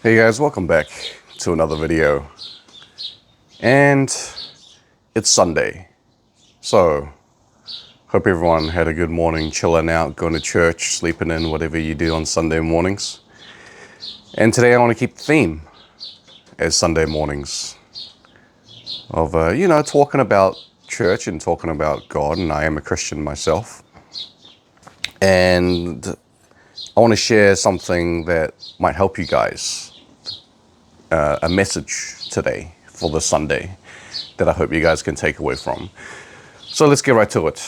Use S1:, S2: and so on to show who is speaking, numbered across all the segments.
S1: Hey guys, welcome back to another video. And it's Sunday. So, hope everyone had a good morning, chilling out, going to church, sleeping in, whatever you do on Sunday mornings. And today I want to keep the theme as Sunday mornings of, talking about church and talking about God, and I am a Christian myself. And I want to share something that might help you guys. A message today for this Sunday that I hope you guys can take away from. So let's get right to it.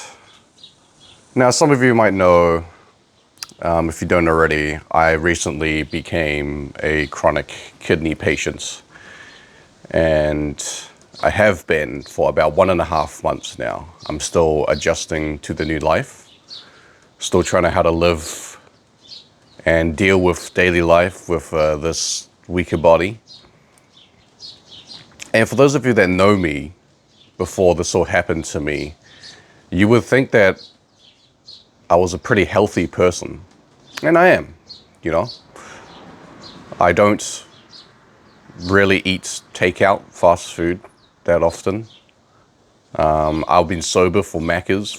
S1: Now, some of you might know, if you don't already, I recently became a chronic kidney patient, and I have been for about 1.5 months now. I'm still adjusting to the new life, still trying to how to live and deal with daily life with this weaker body. And for those of you that know me before this all happened to me, you would think that I was a pretty healthy person. And I am, I don't really eat takeout, fast food that often. I've been sober from Macca's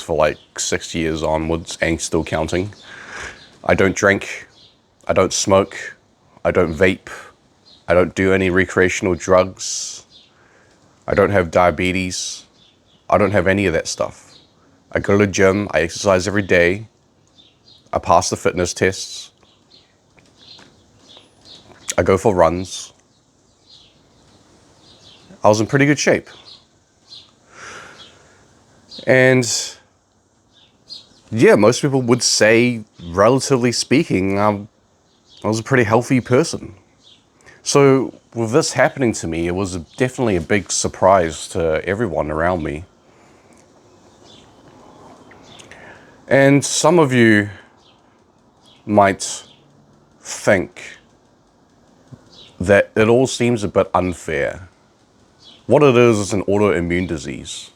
S1: for like 6 years onwards and still counting. I don't drink, I don't smoke, I don't vape. I don't do any recreational drugs. I don't have diabetes. I don't have any of that stuff. I go to the gym, I exercise every day. I pass the fitness tests. I go for runs. I was in pretty good shape. And yeah, most people would say, relatively speaking, I was a pretty healthy person. So with this happening to me, it was definitely a big surprise to everyone around me. And some of you might think that it all seems a bit unfair. What it is an autoimmune disease.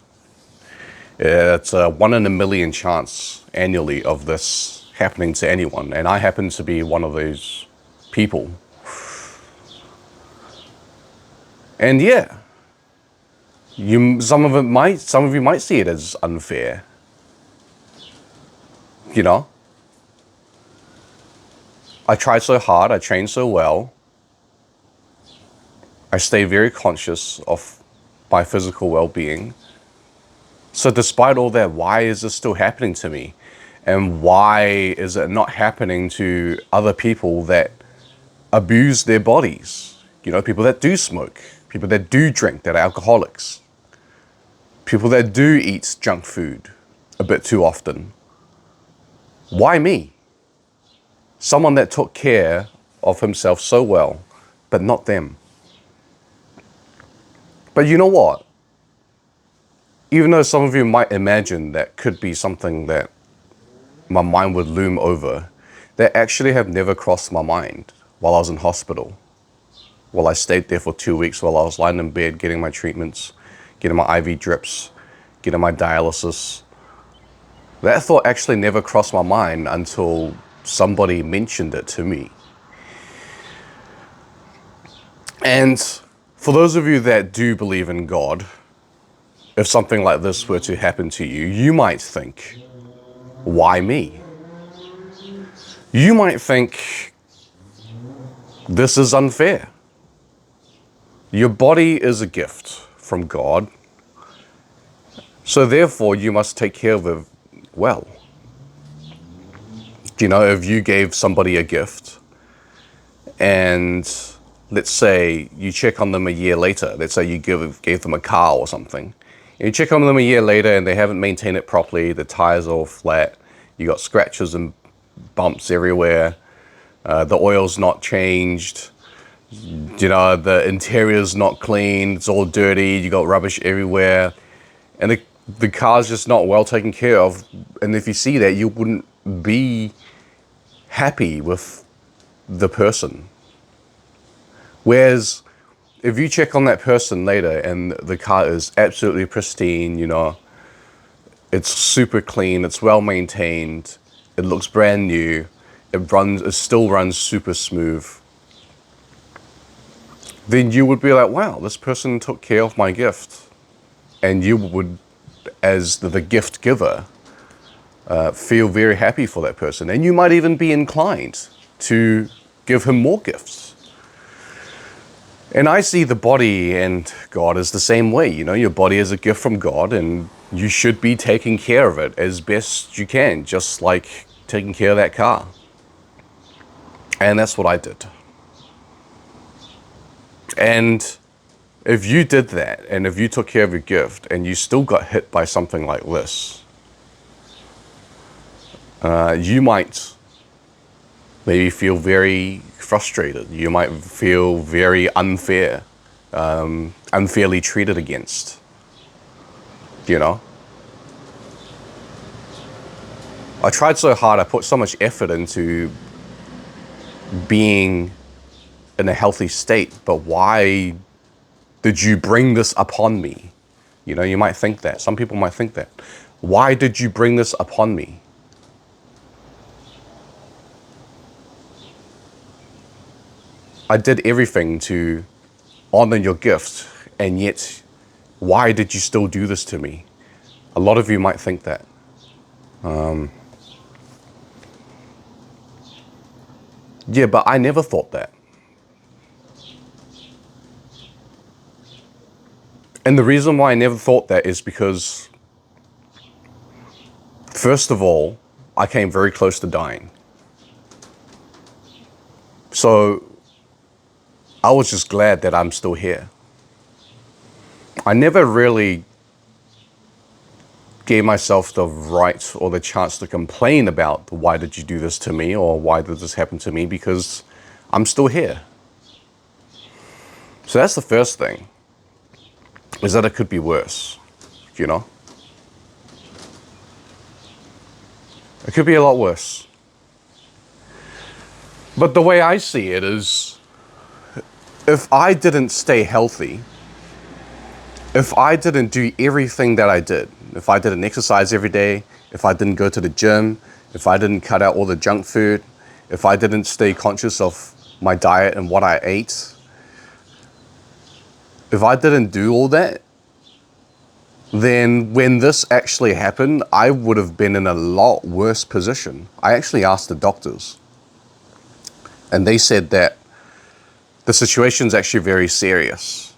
S1: It's a 1 in a million chance annually of this happening to anyone. And I happen to be one of those people. And yeah, some of you might see it as unfair. I tried so hard, I trained so well. I stay very conscious of my physical well-being. So despite all that, why is this still happening to me? And why is it not happening to other people that abuse their bodies? People that do smoke, people that do drink, that are alcoholics, people that do eat junk food a bit too often. Why me? Someone that took care of himself so well, but not them. But you know what? Even though some of you might imagine that could be something that my mind would loom over, that actually have never crossed my mind while I was in hospital. While I stayed there for 2 weeks while I was lying in bed getting my treatments, getting my IV drips, getting my dialysis. That thought actually never crossed my mind until somebody mentioned it to me. And for those of you that do believe in God, if something like this were to happen to you, you might think, why me? You might think, this is unfair. Your body is a gift from God, so therefore you must take care of it well. If you gave somebody a gift, and let's say you check on them a year later, let's say you gave them a car or something, and you check on them a year later and they haven't maintained it properly, the tires are all flat, you got scratches and bumps everywhere, the oil's not changed, the interior's not clean, it's all dirty, you got rubbish everywhere, and the car's just not well taken care of. And if you see that, you wouldn't be happy with the person. Whereas if you check on that person later and the car is absolutely pristine, it's super clean, it's well maintained, it looks brand new, it still runs super smooth, then you would be like, wow, this person took care of my gift. And you would, as the gift giver, feel very happy for that person. And you might even be inclined to give him more gifts. And I see the body and God as the same way. You know, your body is a gift from God, and you should be taking care of it as best you can, just like taking care of that car. And that's what I did. And if you did that, and if you took care of your gift, and you still got hit by something like this, you might maybe feel very frustrated. You might feel very unfair, unfairly treated against, you know? I tried so hard, I put so much effort into being in a healthy state, but why did you bring this upon me? You know, you might think that. Some people might think that. Why did you bring this upon me? I did everything to honor your gift, and yet, why did you still do this to me? A lot of you might think that. Yeah, but I never thought that. And the reason why I never thought that is because, first of all, I came very close to dying. So I was just glad that I'm still here. I never really gave myself the right or the chance to complain about why did you do this to me or why did this happen to me, because I'm still here. So that's the first thing, is that it could be worse, you know? It could be a lot worse. But the way I see it is, if I didn't stay healthy, if I didn't do everything that I did, if I didn't exercise every day, if I didn't go to the gym, if I didn't cut out all the junk food, if I didn't stay conscious of my diet and what I ate, if I didn't do all that, then when this actually happened, I would have been in a lot worse position. I actually asked the doctors, and they said that the situation's actually very serious.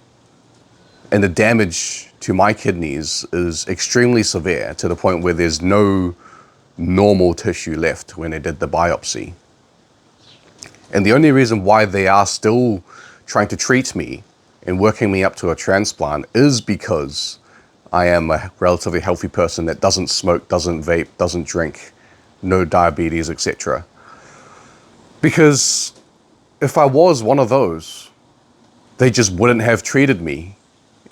S1: And the damage to my kidneys is extremely severe, to the point where there's no normal tissue left when they did the biopsy. And the only reason why they are still trying to treat me and working me up to a transplant is because I am a relatively healthy person that doesn't smoke, doesn't vape, doesn't drink, no diabetes, etc. Because if I was one of those, they just wouldn't have treated me,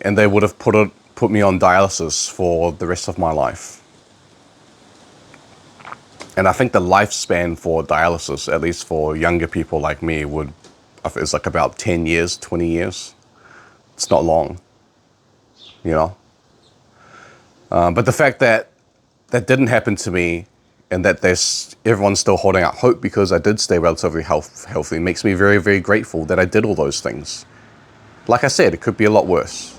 S1: and they would have put me on dialysis for the rest of my life. And I think the lifespan for dialysis, at least for younger people like me, is like about 10 years, 20 years. It's not long, you know? But the fact that that didn't happen to me, and that everyone's still holding out hope because I did stay relatively healthy, makes me very, very grateful that I did all those things. Like I said, it could be a lot worse.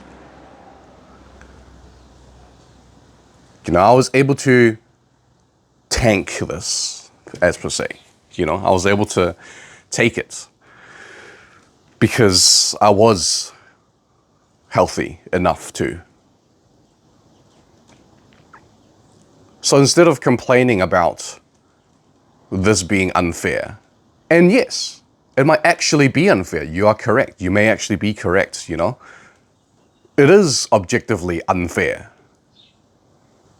S1: You know, I was able to tank this, as per se. You know, I was able to take it because I was healthy enough to. So instead of complaining about this being unfair, and yes, it might actually be unfair. You are correct. You may actually be correct, you know. It is objectively unfair.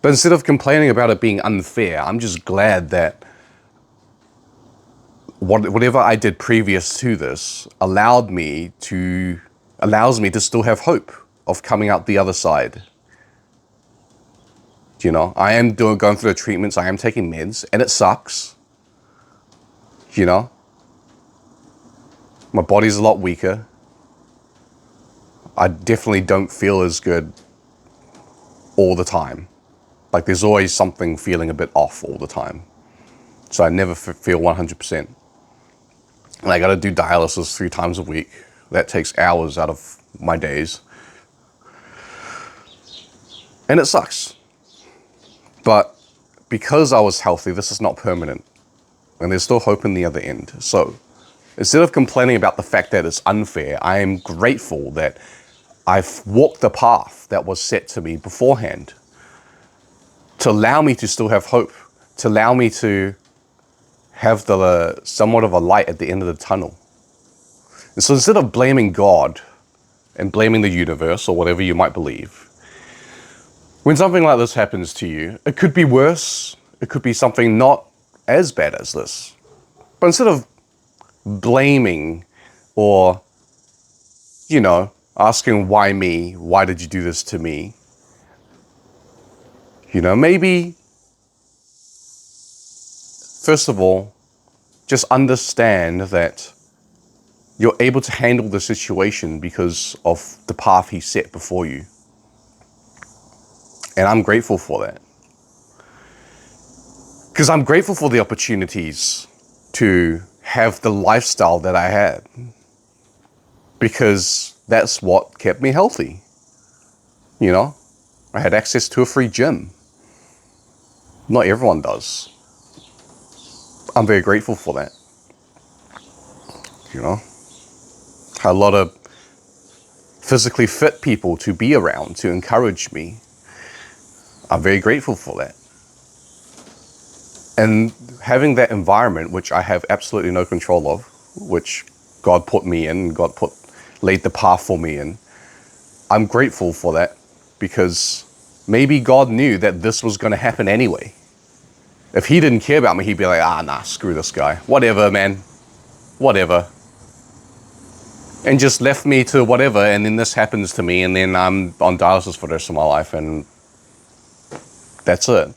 S1: But instead of complaining about it being unfair, I'm just glad that whatever I did previous to this allows me to still have hope of coming out the other side. You know, I am going through the treatments, I am taking meds, and it sucks. You know, my body's a lot weaker. I definitely don't feel as good all the time. Like, there's always something feeling a bit off all the time. So I never feel 100%. And I got to do dialysis 3 times a week, That takes hours out of my days. And it sucks. But because I was healthy, this is not permanent. And there's still hope in the other end. So instead of complaining about the fact that it's unfair, I am grateful that I've walked the path that was set to me beforehand to allow me to still have hope, to allow me to have the somewhat of a light at the end of the tunnel. And so instead of blaming God and blaming the universe or whatever you might believe, when something like this happens to you, it could be worse. It could be something not as bad as this. But instead of blaming or, asking why me, why did you do this to me? Maybe, first of all, just understand that you're able to handle the situation because of the path he set before you. And I'm grateful for that. Because I'm grateful for the opportunities to have the lifestyle that I had. Because that's what kept me healthy. I had access to a free gym. Not everyone does. I'm very grateful for that. Had a lot of physically fit people to be around, to encourage me. I'm very grateful for that. And having that environment, which I have absolutely no control of, which God put me in, laid the path for me in, I'm grateful for that because maybe God knew that this was going to happen anyway. If he didn't care about me, he'd be like, nah, screw this guy. Whatever, man. Whatever. And just left me to whatever, and then this happens to me, and then I'm on dialysis for the rest of my life, and that's it.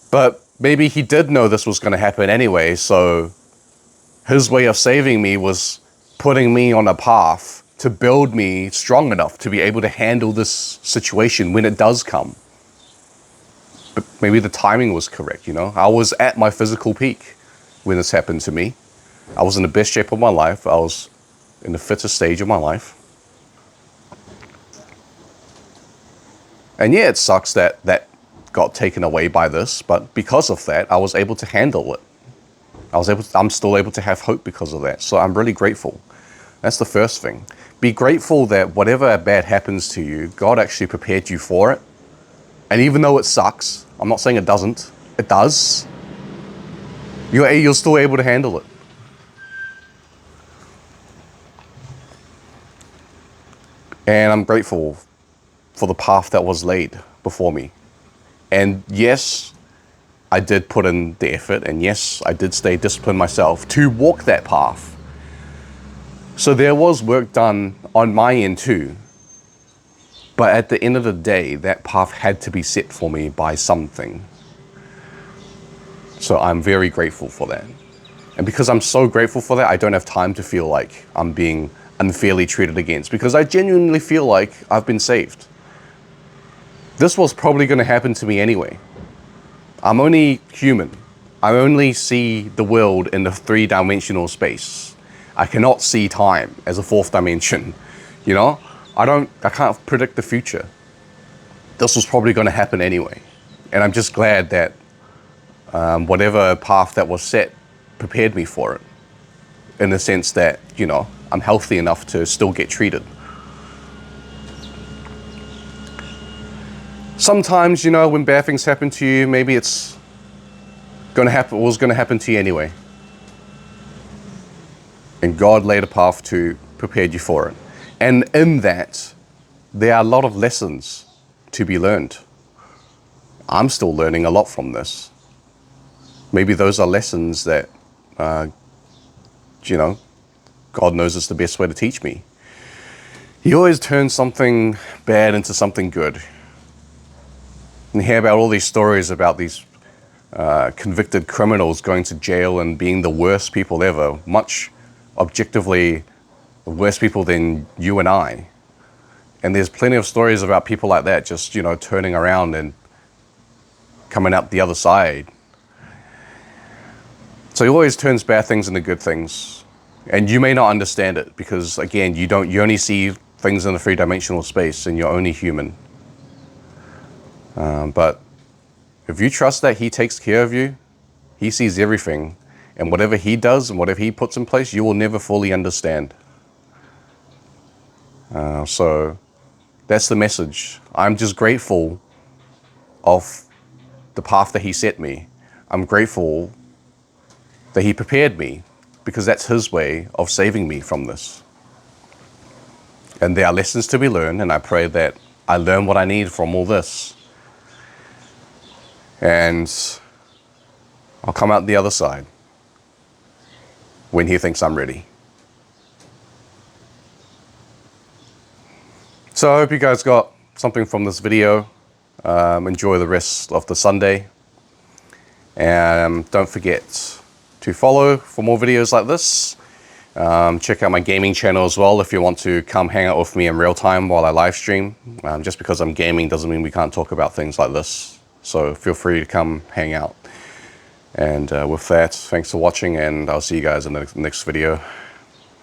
S1: But maybe he did know this was going to happen anyway, so his way of saving me was putting me on a path to build me strong enough to be able to handle this situation when it does come. But maybe the timing was correct, I was at my physical peak when this happened to me. I was in the best shape of my life. I was in the fittest stage of my life. And yeah, it sucks that got taken away by this, but because of that, I was able to handle it. I'm still able to have hope because of that. So I'm really grateful. That's the first thing. Be grateful that whatever bad happens to you, God actually prepared you for it. And even though it sucks, I'm not saying it doesn't, it does, you're still able to handle it. And I'm grateful for the path that was laid before me. And yes, I did put in the effort, and yes, I did stay disciplined myself to walk that path. So there was work done on my end too. But at the end of the day, that path had to be set for me by something. So I'm very grateful for that. And because I'm so grateful for that, I don't have time to feel like I'm being unfairly treated against, because I genuinely feel like I've been saved. This was probably going to happen to me anyway. I'm only human. I only see the world in the 3-dimensional space. I cannot see time as a 4th dimension. I can't predict the future. This was probably going to happen anyway. And I'm just glad that whatever path that was set prepared me for it. In the sense that, I'm healthy enough to still get treated. Sometimes, when bad things happen to you, maybe it's was going to happen to you anyway. And God laid a path to prepare you for it. And in that, there are a lot of lessons to be learned. I'm still learning a lot from this. Maybe those are lessons that, God knows it's the best way to teach me. He always turns something bad into something good. And you hear about all these stories about these convicted criminals going to jail and being the worst people ever, much objectively worse people than you and I. And there's plenty of stories about people like that just, turning around and coming out the other side. So he always turns bad things into good things. And you may not understand it because, again, you only see things in a three-dimensional space and you're only human. But if you trust that he takes care of you, he sees everything, and whatever he does and whatever he puts in place, you will never fully understand. So that's the message. I'm just grateful of the path that he set me. I'm grateful that he prepared me, because that's his way of saving me from this. And there are lessons to be learned, and I pray that I learn what I need from all this. And I'll come out the other side when he thinks I'm ready. So I hope you guys got something from this video. Enjoy the rest of the Sunday. And don't forget to follow for more videos like this. Check out my gaming channel as well if you want to come hang out with me in real time while I live stream. Just because I'm gaming doesn't mean we can't talk about things like this. So feel free to come hang out. And with that, thanks for watching, and I'll see you guys in the next video.